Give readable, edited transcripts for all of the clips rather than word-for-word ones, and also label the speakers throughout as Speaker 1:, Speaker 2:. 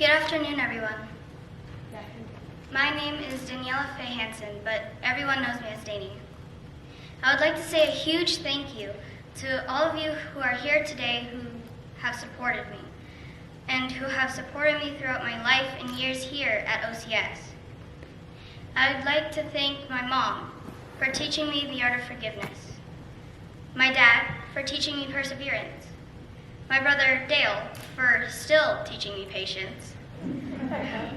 Speaker 1: Good afternoon, everyone. My name is Daniela Faye Hansen, but everyone knows me as Dani. I would like to say a huge thank you to all of you who are here today who have supported me and who have supported me throughout my life and years here at OCS. I would like to thank my mom for teaching me the art of forgiveness, my dad for teaching me perseverance, my brother Dale for still teaching me patience,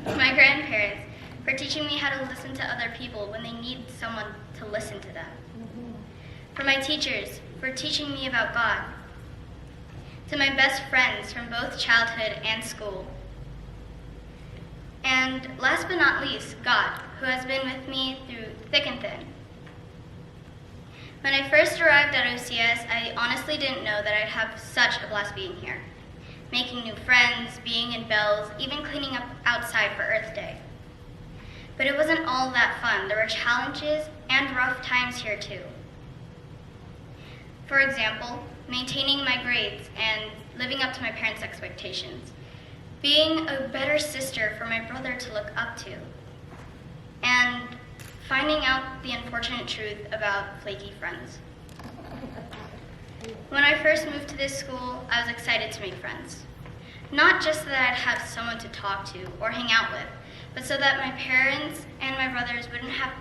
Speaker 1: my grandparents for teaching me how to listen to other people when they need someone to listen to them, for my teachers for teaching me about God, to my best friends from both childhood and school, and last but not least, God, who has been with me through thick and thin. When I first arrived at OCS, I honestly didn't know that I'd have such a blast being here, making new friends, being in bells, even cleaning up outside for Earth Day. But it wasn't all that fun. There were challenges and rough times here too. For example, maintaining my grades and living up to my parents' expectations, being a better sister for my brother to look up to, and finding out the unfortunate truth about flaky friends. When I first moved to this school, I was excited to make friends. Not just so that I'd have someone to talk to or hang out with, but so that my parents and my brothers wouldn't have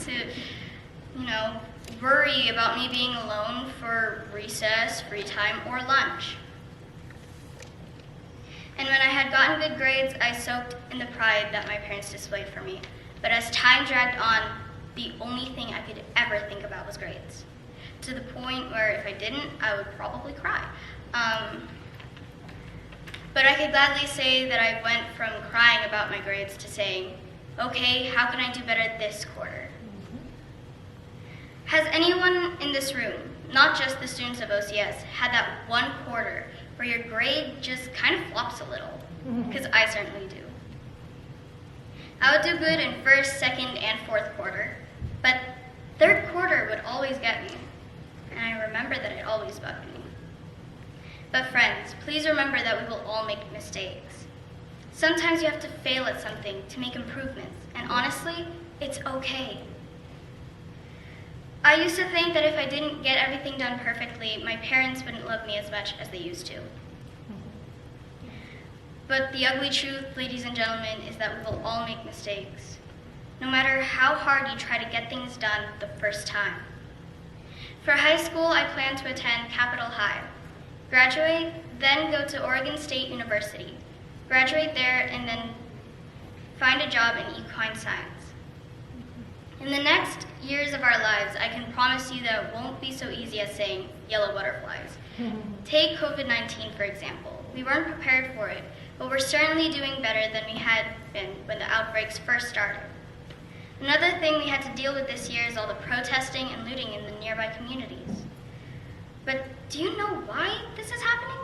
Speaker 1: to, worry about me being alone for recess, free time, or lunch. And when I had gotten good grades, I soaked in the pride that my parents displayed for me. But as time dragged on, the only thing I could ever think about was grades, to the point where if I didn't, I would probably cry. But I could gladly say that I went from crying about my grades to saying, okay, how can I do better this quarter? Has anyone in this room, not just the students of OCS, had that one quarter where your grade just kind of flops a little? Because I certainly do. I would do good in first, second, and fourth quarter, but third quarter would always get me, and I remember that it always bugged me. But friends, please remember that we will all make mistakes. Sometimes you have to fail at something to make improvements, and honestly, it's okay. I used to think that if I didn't get everything done perfectly, my parents wouldn't love me as much as they used to. But the ugly truth, ladies and gentlemen, is that we will all make mistakes, no matter how hard you try to get things done the first time. For high school, I plan to attend Capitol High, graduate, then go to Oregon State University, graduate there, and then find a job in equine science. In the next years of our lives, I can promise you that it won't be so easy as saying yellow butterflies. Take COVID-19, for example. We weren't prepared for it, but we're certainly doing better than we had been when the outbreaks first started. Another thing we had to deal with this year is all the protesting and looting in the nearby communities. But do you know why this is happening?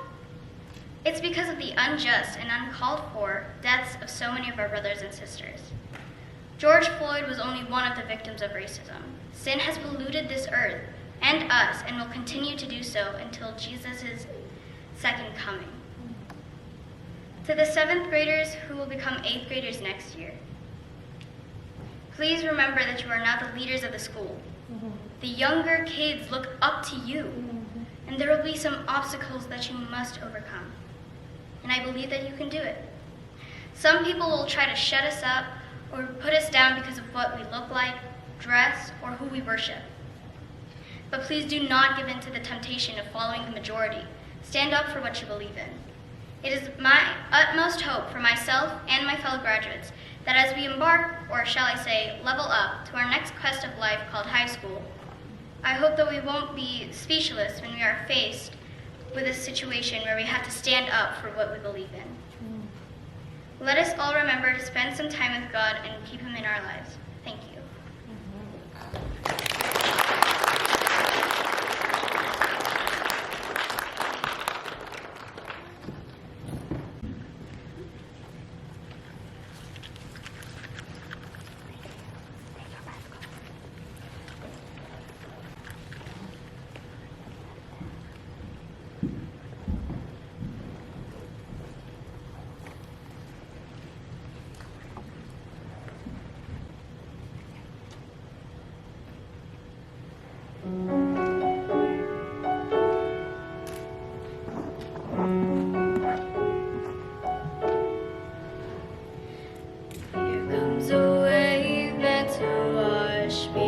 Speaker 1: It's because of the unjust and uncalled for deaths of so many of our brothers and sisters. George Floyd was only one of the victims of racism. Sin has polluted this earth and us and will continue to do so until Jesus' second coming. To the 7th graders who will become 8th graders next year, please remember that you are now the leaders of the school. The younger kids look up to you, and there will be some obstacles that you must overcome. And I believe that you can do it. Some people will try to shut us up or put us down because of what we look like, dress, or who we worship. But please do not give in to the temptation of following the majority. Stand up for what you believe in. It is my utmost hope for myself and my fellow graduates that as we embark, or shall I say, level up, to our next quest of life called high school, I hope that we won't be speechless when we are faced with a situation where we have to stand up for what we believe in. Let us all remember to spend some time with God and keep Him in our lives. Thank you.
Speaker 2: fresh beer.